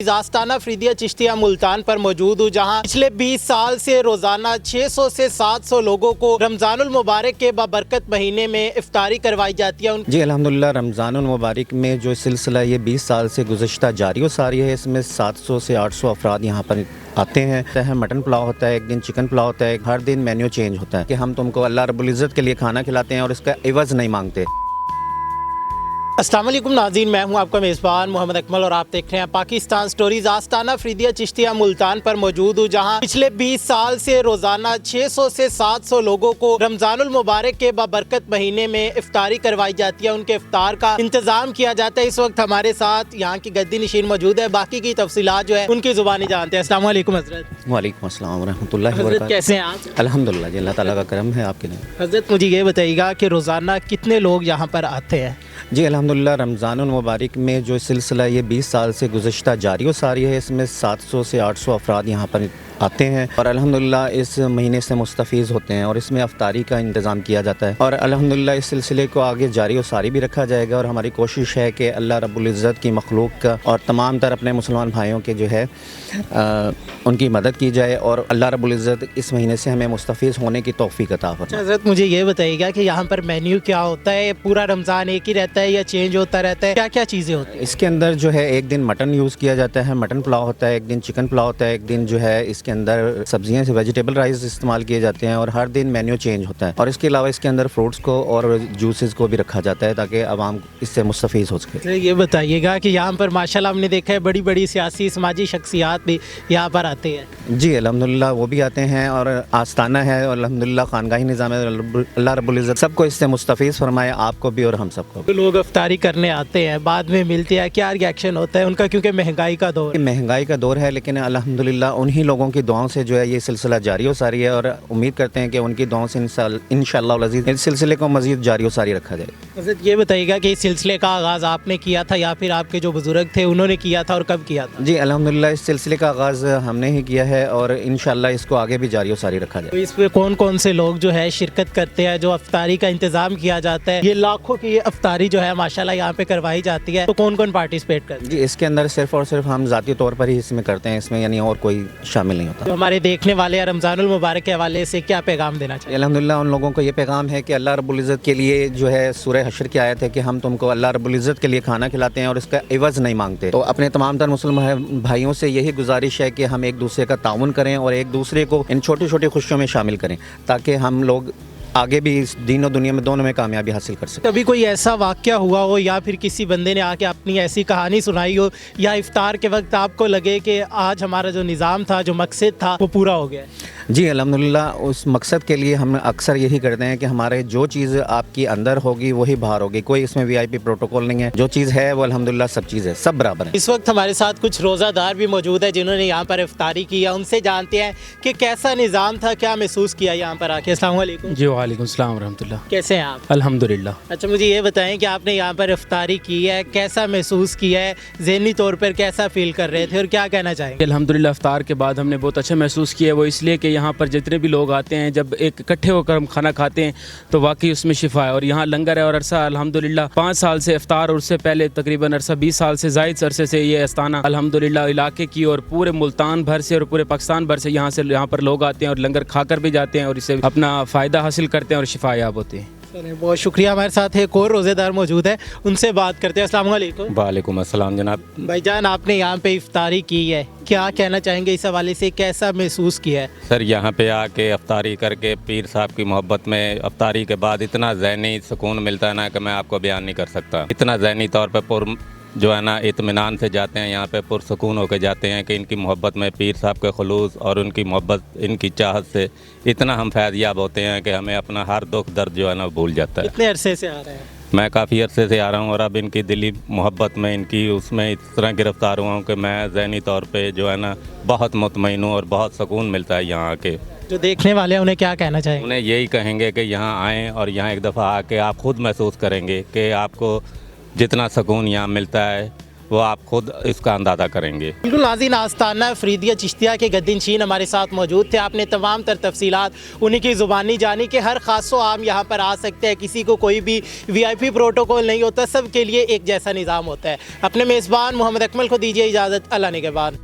आस्ताना फरीदिया चिश्तिया मुल्तान पर मौजूद हूँ, जहाँ पिछले 20 साल से रोजाना 600 से 700 लोगों को रमजानुल मुबारक के बाबरकत महीने में इफ्तारी करवाई जाती है। जी अल्हम्दुलिल्लाह, रमज़ानुल मुबारक में जो सिलसिला ये 20 साल से गुज़श्ता जारी व सारी है, इसमें 700 से 800 अफराद यहाँ पर आते हैं। मटन पुलाव होता है, एक दिन चिकन पुलाव होता है, हर दिन मेन्यू चेंज होता है कि हम तुमको अल्लाह रब्बुल इज़्ज़त के लिए खाना खिलाते हैं और इसका इवज़ नहीं मांगते। अस्सलाम वालेकुम नाज़रीन, मैं हूं आपका मेज़बान मोहम्मद अकमल और आप देख रहे हैं पाकिस्तान स्टोरीज। आस्ताना फरीदिया चिश्तिया मुल्तान पर मौजूद हूँ, जहां पिछले 20 साल से रोज़ाना 600 से 700 लोगों को रमज़ानुल मुबारक के बाबरकत महीने में इफ्तारी करवाई जाती है। उनके इफ्तार का इंतज़ाम किया जाता है। इस वक्त हमारे साथ यहाँ की गद्दी नशीन मौजूद है, बाकी की तफसीलात जो है उनकी ज़ुबानी जानते हैं। अस्सलाम वालेकुम हज़रत। वालेकुम अस्सलाम व रहमतुल्लाहि व बरकातहू। कैसे हैं आप? अल्हम्दुलिल्लाह जी, अल्लाह ताला का करम है आपके लिए। हज़रत मुझे ये बताइएगा कि रोज़ाना कितने लोग यहाँ पर आते हैं? जी अल्हम्दुलिल्लाह, रमज़ानुल मुबारक में जो सिलसिला ये 20 साल से गुज़श्ता जारी व सारी है, इसमें 700 से 800 अफराद यहाँ पर आते हैं और अल्हम्दुलिल्लाह इस महीने से मुस्तफ़ीज़ होते हैं और इसमें अफ्तारी का इंतज़ाम किया जाता है और अल्हम्दुलिल्लाह इस सिलसिले को आगे जारी व सारी भी रखा जाएगा। और हमारी कोशिश है कि अल्लाह रब्बुल इज़्ज़त की मखलूक का और तमाम तर अपने मुसलमान भाइयों के जो है उनकी मदद की जाए और अल्लाह रब्बुल इज़्ज़त इस महीने से हमें मुस्तफ़ीज़ होने की तौफ़ीक़ अता फरमाए। हज़रत मुझे ये बताइएगा कि यहाँ पर मेन्यू क्या होता है? पूरा रमज़ान एक ही रहता है या चेंज होता रहता है? क्या क्या चीज़ें होती हैं इसके अंदर? जो है एक दिन मटन यूज़ किया जाता है, मटन पुलाव होता है, एक दिन चिकन पुलाव होता है, एक दिन जो है इसके अंदर सब्जियां से वेजिटेबल राइस इस्तेमाल किए जाते हैं और हर दिन मेन्यू चेंज होता है। और इसके अलावा इसके अंदर फ्रूट्स को और जूसेस को भी रखा जाता है ताकि आवाम इससे मुस्तफ़ीज़ हो सके। ये बताइएगा कि यहाँ पर माशाल्लाह हमने देखा है बड़ी बड़ी सियासी समाजी शख्सियात भी यहाँ पर आते हैं। जी अल्हम्दुलिल्लाह, वो भी आते हैं और आस्ताना है और अल्हम्दुलिल्लाह खानगाही निज़ाम है। अल्लाह रब्बुल इज़्ज़त सबको इससे मुस्तफ़ीज़ फरमाए, आपको भी और हम सबको। तो लोग इफ्तारी करने आते हैं, बाद में मिलते हैं, क्या रिएक्शन होता है उनका? क्योंकि महंगाई का दौर है। महंगाई का दौर है, लेकिन अल्हम्दुलिल्लाह उन्हीं लोगों की दुआओं से जो है ये सिलसिला जारी हो सारी है और उम्मीद करते हैं कि उनकी दुआओं से इंशाअल्लाह अज़ीज़ इस सिलसिले को मज़ीद जारी हो सारी रखा जाए। हज़रत ये बताइएगा कि इस सिलसिले का आगाज़ आपने किया था या फिर आपके जो बुज़ुर्ग थे उन्होंने किया था और कब किया था? जी अल्हम्दुलिल्लाह, इस सिलसिले का आगाज़ हमने ही किया है और इंशाअल्लाह इसको आगे भी जारी हो सारी रखा जाए। तो इस पे कौन कौन से लोग जो है शिरकत करते हैं? जो इफ्तारी का इंतज़ाम किया जाता है, ये लाखों की ये इफ्तारी जो है माशाल्लाह यहाँ पे करवाई जाती है, तो कौन कौन पार्टिसिपेट करते हैं? जी इसके अंदर सिर्फ और सिर्फ हम ज़ाती तौर पर ही इसमें करते हैं, इसमें यानी और कोई शामिल नहीं होता। तो हमारे देखने वाले रमज़ानुल मुबारक के हवाले से क्या पैगाम देना चाहिए? अल्हम्दुलिल्लाह उन लोगों को ये पैगाम है कि अल्लाह रब्बुल इज़्ज़त के लिए जो है सूरह हशर की आयत है कि हम तुमको अल्लाह रब्बुल इज़्ज़त के लिए खाना खिलाते हैं और इसका इवज़ नहीं मांगते। तो अपने तमाम तर मुसलमान भाइयों से यही गुजारिश है कि हम एक दूसरे का ताउन करें और एक दूसरे को इन छोटी छोटी खुशियों में शामिल करें ताकि हम लोग आगे भी इस दीन और दुनिया में दोनों में कामयाबी हासिल कर सकें। कभी कोई ऐसा वाक़या हुआ हो या फिर किसी बंदे ने आके अपनी ऐसी कहानी सुनाई हो या इफ्तार के वक्त आपको लगे कि आज हमारा जो निज़ाम था, जो मकसद था, वो पूरा हो गया? जी अल्हम्दुलिल्लाह, उस मकसद के लिए हम अक्सर यही करते हैं कि हमारे जो चीज़ आपकी अंदर होगी वही बाहर होगी, कोई इसमें VIP प्रोटोकॉल नहीं है। जो चीज़ है वो अल्हम्दुलिल्लाह सब चीज़ है, सब बराबर है। इस वक्त हमारे साथ कुछ रोज़ादार भी मौजूद है जिन्होंने यहाँ पर इफ्तारी की है। उनसे जानते हैं कि कैसा निज़ाम था, क्या महसूस किया यहाँ पर आके। अस्सलाम वालेकुम। जी वालेकुम सलाम व रहमतुल्लाह। कैसे हैं आप? अल्हम्दुलिल्लाह। अच्छा, मुझे ये बताएं कि आपने यहाँ पर इफ्तारी की है, कैसा महसूस किया है, ज़हनी तौर पर कैसा फील कर रहे थे और क्या कहना चाहेंगे? अल्हम्दुलिल्लाह इफ्तार के बाद हमने बहुत अच्छा महसूस किया। वो इसलिए कि यहाँ पर जितने भी लोग आते हैं, जब एक इकट्ठे होकर हम खाना खाते हैं तो वाकई उसमें शिफा है। और यहाँ लंगर है और अरसा अल्हम्दुलिल्लाह 5 साल से इफ्तार और उससे पहले तकरीबन अरसा 20 साल से ज़ायद अरसे से ये आस्ताना अल्हम्दुलिल्लाह इलाके की और पूरे मुल्तान भर से और पूरे पाकिस्तान भर से यहाँ पर लोग आते हैं और लंगर खाकर भी जाते हैं और इससे अपना फ़ायदा हासिल करते हैं और शिफायाब होते हैं। बहुत शुक्रिया। हमारे साथ एक और रोज़ेदार मौजूद है, उनसे बात करते हैं। अस्सलाम वालेकुम। वालेकुम अस्सलाम जनाब। भाईजान, आपने यहाँ पे इफ्तारी की है, क्या कहना चाहेंगे इस हवाले से, कैसा महसूस किया है? सर यहाँ पे आके अफ्तारी करके पीर साहब की मोहब्बत में अफ्तारी के बाद इतना ज़हनी सुकून मिलता है ना कि मैं आपको बयान नहीं कर सकता। इतना ज़हनी तौर पर जो है ना इत्मीनान से जाते हैं, यहाँ पे पुरसुकून होकर जाते हैं कि इनकी मोहब्बत में पीर साहब के खुलूस और उनकी मोहब्बत, इनकी चाहत से इतना हम फैज़याब होते हैं कि हमें अपना हर दुख दर्द जो है ना भूल जाता है। कितने अरसे से आ रहे हैं? मैं काफ़ी अरसे से आ रहा हूँ और अब इनकी दिली मोहब्बत में, इनकी उसमें इस तरह गिरफ़्तार हुआ हूँ कि मैं ज़हनी तौर पे जो है ना बहुत मुतमईन हूँ और बहुत सुकून मिलता है यहाँ आके। जो देखने वाले हैं उन्हें क्या कहना चाहेंगे? उन्हें यही कहेंगे कि यहाँ आएँ और यहाँ एक दफ़ा आके आप ख़ुद महसूस करेंगे कि आपको जितना सुकून यहाँ मिलता है वो आप खुद इसका अंदाज़ा करेंगे। बिल्कुल नाज़रीन, आस्ताना फरीदिया चिश्तिया के गद्दीनशीन हमारे साथ मौजूद थे। आपने तमाम तर तफसीलात उन्हीं की ज़ुबानी जानी कि हर खासो आम यहाँ पर आ सकते हैं, किसी को कोई भी VIP प्रोटोकॉल नहीं होता, सब के लिए एक जैसा निज़ाम होता है। अपने मेज़बान मोहम्मद अकमल को दीजिए इजाज़त, अल्लाह ने के बाद।